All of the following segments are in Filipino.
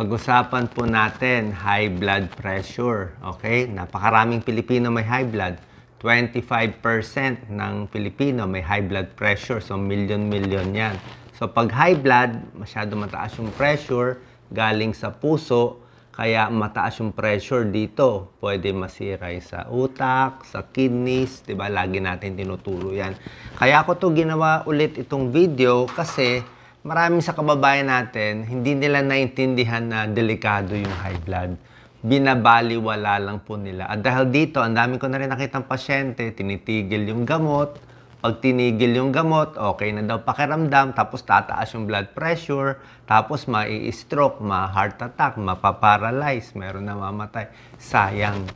Pag-usapan po natin high blood pressure. Okay? Napakaraming Pilipino may high blood. 25% ng Pilipino may high blood pressure. So, million-million yan. So, pag high blood, masyado mataas yung pressure galing sa puso, kaya mataas yung pressure dito. Pwede masira sa utak, sa kidneys, diba? Lagi natin tinuturo yan. Kaya ako to ginawa ulit itong video kasi marami sa kababayan natin, hindi nila naintindihan na delikado yung high blood. Binabaliwala lang po nila. At dahil dito, ang dami ko na rin nakitang pasyente, tinitigil yung gamot. Pag tinigil yung gamot, okay na daw pakiramdam, tapos tataas yung blood pressure, tapos mai-stroke, ma-heart attack, mapaparalyze, meron na mamatay. Sayang.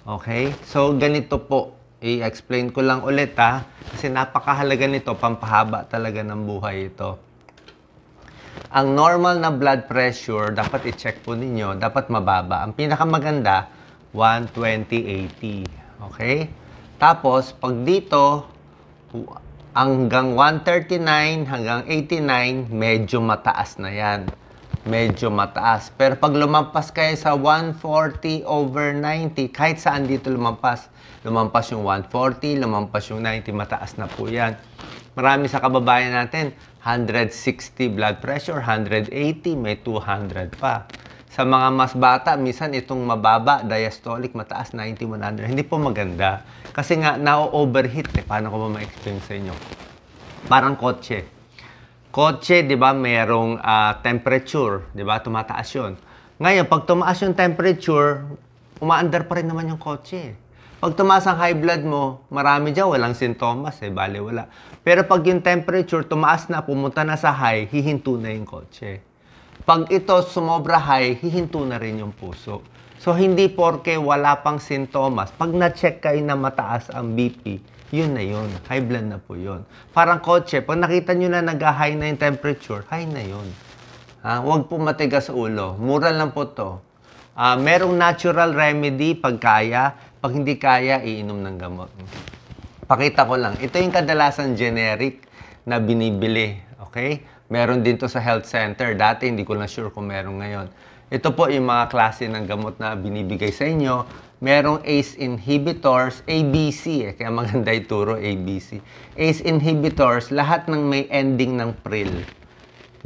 Okay? So, ganito po. I-explain ko lang ulit ha. Kasi napakahalaga nito, pampahaba talaga ng buhay ito. Ang normal na blood pressure, dapat i-check po ninyo, dapat mababa. Ang pinakamaganda, 120/80. Okay? Tapos, pag dito, hanggang 139, hanggang 89, medyo mataas na yan. Medyo mataas. Pero pag lumampas kayo sa 140/90, kahit saan dito lumampas yung 140, lumampas yung 90, mataas na po yan. Marami sa kababayan natin, 160 blood pressure, 180, may 200 pa. Sa mga mas bata, minsan itong mababa, diastolic, mataas, 90, 100. Hindi po maganda. Kasi nga, na-overheat. Paano ko ba ma-explain sa inyo? Parang kotse. Kotse, di ba, merong temperature. Di ba, tumataas yun. Ngayon, pag tumaas yung temperature, umaandar pa rin naman yung kotse. Pag tumaas ang high blood mo, marami dyan, walang sintomas, bale wala. Pero pag yung temperature tumaas na, pumunta na sa high, hihinto na yung kotse. Pag ito sumobra high, hihinto na rin yung puso. So, hindi porke wala pang sintomas. Pag na-check kayo na mataas ang BP, yun na yun. High blood na po yun. Parang kotse, pag nakita nyo na nag-high na yung temperature, high na yun. Huwag po matigas sa ulo. Mura lang po to. Merong natural remedy pag kaya. Pag hindi kaya, iinom ng gamot. Pakita ko lang. Ito yung kadalasan generic na binibili. Okay? Meron din to sa health center. Dati, hindi ko lang sure kung meron ngayon. Ito po yung mga klase ng gamot na binibigay sa inyo. Merong ACE inhibitors, ABC. Kaya maganda ituro, ABC. ACE inhibitors, lahat ng may ending ng pril.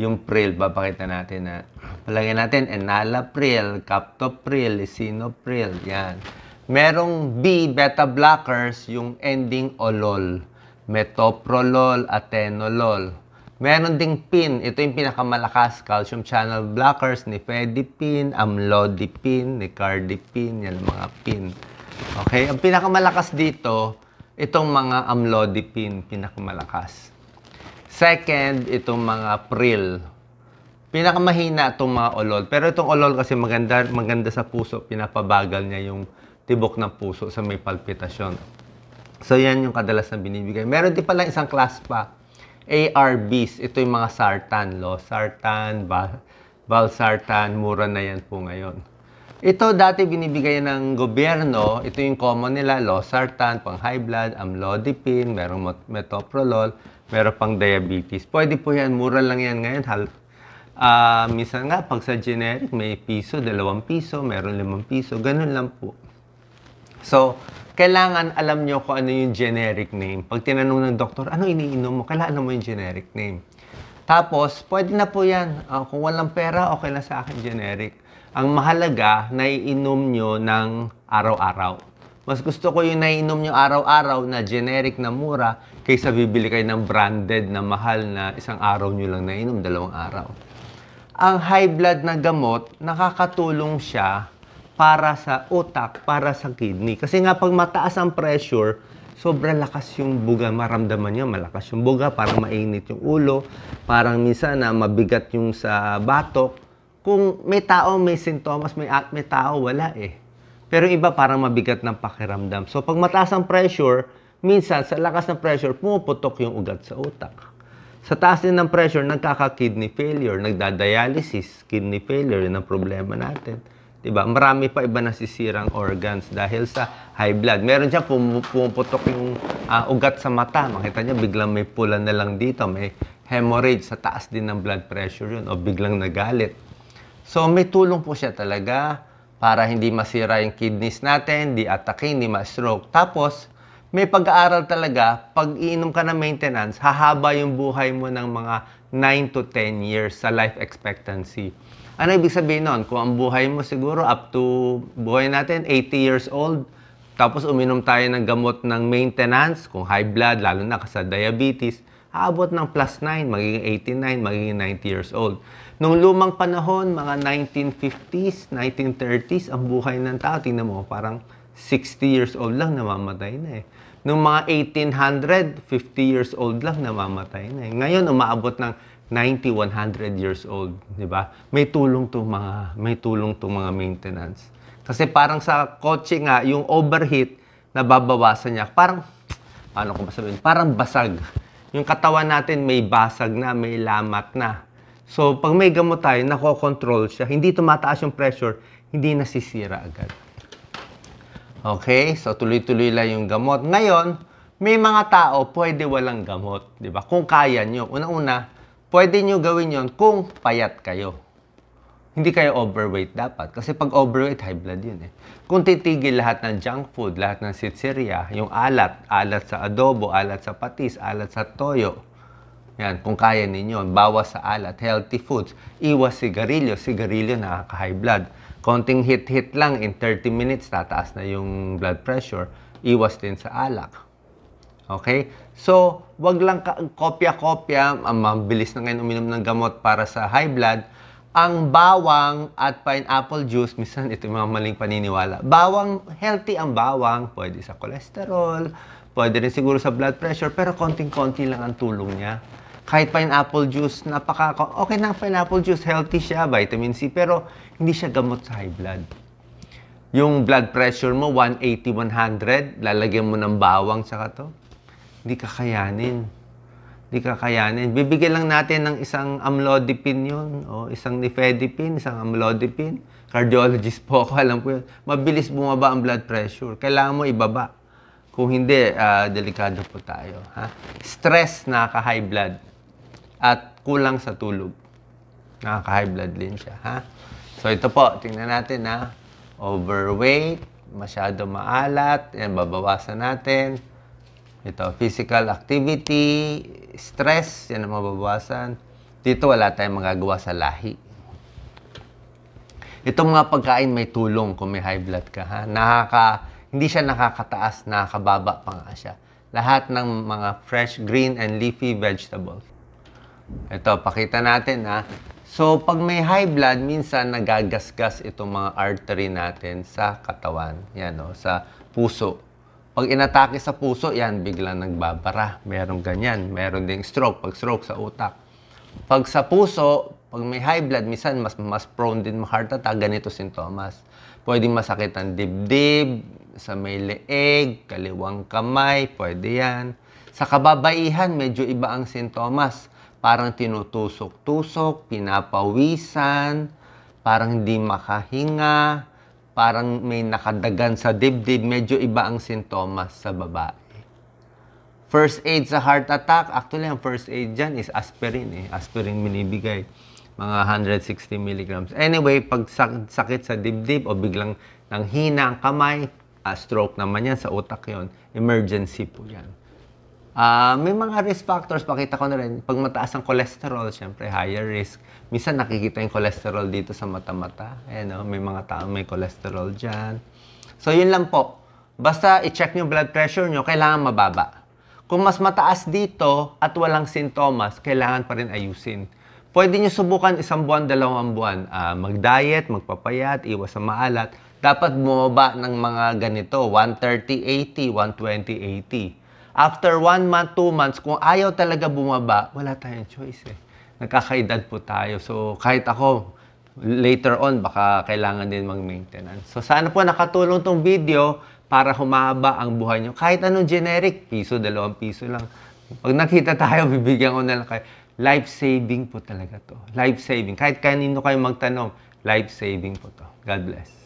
Yung pril, papakita natin na. Palagyan natin, enalapril, captopril, lisinopril. Yan. Merong B, beta blockers, yung ending olol. Metoprolol, atenolol. Meron ding PIN, ito yung pinakamalakas, calcium channel blockers, nifedipine, amlodipine, nicardipine, yan mga PIN. Okay, ang pinakamalakas dito, itong mga amlodipine, pinakamalakas. Second, itong mga pril. Pinakamahina itong mga olol. Pero itong olol kasi maganda sa puso, pinapabagal niya yung tibok ng puso sa may palpitasyon. So, yan yung kadalas na binibigay. Meron din pala isang class pa. ARBs. Ito yung mga sartan. Losartan, valsartan. Mura na yan po ngayon. Ito dati binibigay ng gobyerno. Ito yung common nila. Losartan, pang high blood, amlodipine, merong metoprolol, meron pang diabetes. Pwede po yan. Mura lang yan ngayon. Minsan nga, pag sa generic, may piso, 2 piso, meron 5 piso. Ganun lang po. So, kailangan alam nyo kung ano yung generic name. Pag tinanong ng doktor, ano iniinom mo? Kailangan mo yung generic name. Tapos, pwede na po yan. Kung walang pera, okay na sa akin generic. Ang mahalaga, naiinom nyo ng araw-araw. Mas gusto ko yung naiinom nyo araw-araw na generic na mura kaysa bibili kayo ng branded na mahal na isang araw nyo lang naiinom, 2 araw. Ang high blood na gamot, nakakatulong siya para sa utak, para sa kidney. Kasi nga pag mataas ang pressure, sobrang lakas yung buga. Maramdaman niya, malakas yung buga, parang mainit yung ulo, parang minsan na mabigat yung sa batok. Kung may tao, may sintomas, may tao, wala eh. Pero iba parang mabigat ng pakiramdam. So pag mataas ang pressure, minsan sa lakas ng pressure, pumuputok yung ugat sa utak. Sa taas din ng pressure, nagkaka-kidney failure, nagda-dialysis, kidney failure, yun ang problema natin. Diba? Marami pa iba nasisirang organs dahil sa high blood. Meron siya pumuputok yung ugat sa mata. Makita niya, biglang may pula na lang dito. May hemorrhage sa taas din ng blood pressure yun o biglang nagalit. So, may tulong po siya talaga para hindi masira yung kidneys natin, di atake, hindi ma-stroke. Tapos, may pag-aaral talaga, pag iinom ka ng maintenance, hahaba yung buhay mo ng mga 9 to 10 years sa life expectancy. Ano ibig sabihin nun? Kung ang buhay mo siguro up to, buhay natin, 80 years old, tapos uminom tayo ng gamot ng maintenance, kung high blood, lalo na sa diabetes, aabot ng plus 9, magiging 89, magiging 90 years old. Nung lumang panahon, mga 1950s, 1930s, ang buhay ng tao, tingnan mo, parang 60 years old lang, namamatay na eh. Nung mga 1800, 50 years old lang, namamatay na eh. Ngayon, umaabot ng 90, 100 years old, di ba? May tulong to mga maintenance. Kasi parang sa kotse nga, yung overheat, nababawasan niya. Parang, paano ko ba sabihin? Parang basag. Yung katawan natin may basag na, may lamat na. So, pag may gamot tayo, nakokontrol siya. Hindi tumataas yung pressure, hindi nasisira agad. Okay? So, tuloy-tuloy lang yung gamot. Ngayon, may mga tao, pwede walang gamot. Di ba? Kung kaya nyo. Una-una, pwede nyo gawin yon kung payat kayo. Hindi kayo overweight dapat. Kasi pag overweight, high blood yun eh. Kung titigil lahat ng junk food, lahat ng sitsirya, yung alat sa adobo, alat sa patis, alat sa toyo, yan, kung kaya ninyo, bawas sa alat, healthy foods, iwas sigarilyo, nakaka-high blood. Konting hit-hit lang, in 30 minutes, tataas na yung blood pressure, iwas din sa alak. Okay? So, wag lang kopya-kopya, mabilis na ngayon uminom ng gamot para sa high blood. Ang bawang at pineapple juice, minsan ito yung mga maling paniniwala. Bawang, healthy ang bawang, pwede sa cholesterol, pwede rin siguro sa blood pressure, pero konting-konti lang ang tulong niya. Kahit pineapple juice, okay na pineapple juice, healthy siya, vitamin C, pero hindi siya gamot sa high blood. Yung blood pressure mo, 180, 100, lalagyan mo ng bawang tsaka to, hindi kakayanin. Bibigyan lang natin ng isang amlodipine yun, o isang nifedipine, isang amlodipine. Cardiologist po ako, alam ko yun. Mabilis bumaba ang blood pressure. Kailangan mo ibaba. Kung hindi, delikado po tayo. Ha? Stress, nakaka-high blood. At kulang sa tulog. Nakaka-high blood din siya. Ha? So ito po, tingnan natin na overweight, masyado maalat, yan, babawasan natin. Ito, physical activity, stress, yan ang mababawasan. Dito wala tayong magagawa sa lahi. Itong mga pagkain may tulong kung may high blood ka. Ha? Hindi siya nakakataas, nakakababa pa nga siya. Lahat ng mga fresh, green, and leafy vegetables. Ito, pakita natin ha. So, pag may high blood, minsan nagagasgas itong mga artery natin sa katawan. Yan o, sa puso. Pag inatake sa puso, yan, biglang nagbabara. Merong ganyan. Meron ding stroke. Pag stroke sa utak. Pag sa puso, pag may high blood, minsan mas prone din ma-heart attack. Ganito sintomas. Pwedeng masakit ang dibdib, sa may leeg, kaliwang kamay, pwede yan. Sa kababaihan, medyo iba ang sintomas. Parang tinutusok-tusok, pinapawisan, parang hindi makahinga, parang may nakadagan sa dibdib, medyo iba ang sintomas sa babae. First aid sa heart attack, actually ang first aid dyan is aspirin eh. Aspirin minibigay, mga 160 milligrams. Anyway, pag sakit sa dibdib o biglang nanghina ang kamay, stroke naman yan, sa utak yon, emergency po yan. May mga risk factors, pakita ko na rin. Pag mataas ang cholesterol, syempre higher risk. Minsan nakikita yung cholesterol dito sa mata-mata. Ayan, may mga tao may cholesterol dyan. So, yun lang po. Basta i-check nyo blood pressure nyo, kailangan mababa. Kung mas mataas dito at walang sintomas, kailangan pa rin ayusin. Pwede nyo subukan 1 buwan, 2 buwan. Mag-diet, magpapayat, iwas sa maalat. Dapat bumaba ng mga ganito, 130-80, 120-80. After 1 month, 2 months, kung ayaw talaga bumaba, wala tayong choice eh. Nagkakaedad po tayo. So, kahit ako, later on, baka kailangan din mag-maintenance. So, sana po nakatulong tong video para humaba ang buhay nyo. Kahit anong generic, piso, 2 piso lang. Pag nakita tayo, bibigyan ko na lang kayo. Life-saving po talaga to. Life-saving. Kahit kanino kayo magtanong, life-saving po to. God bless.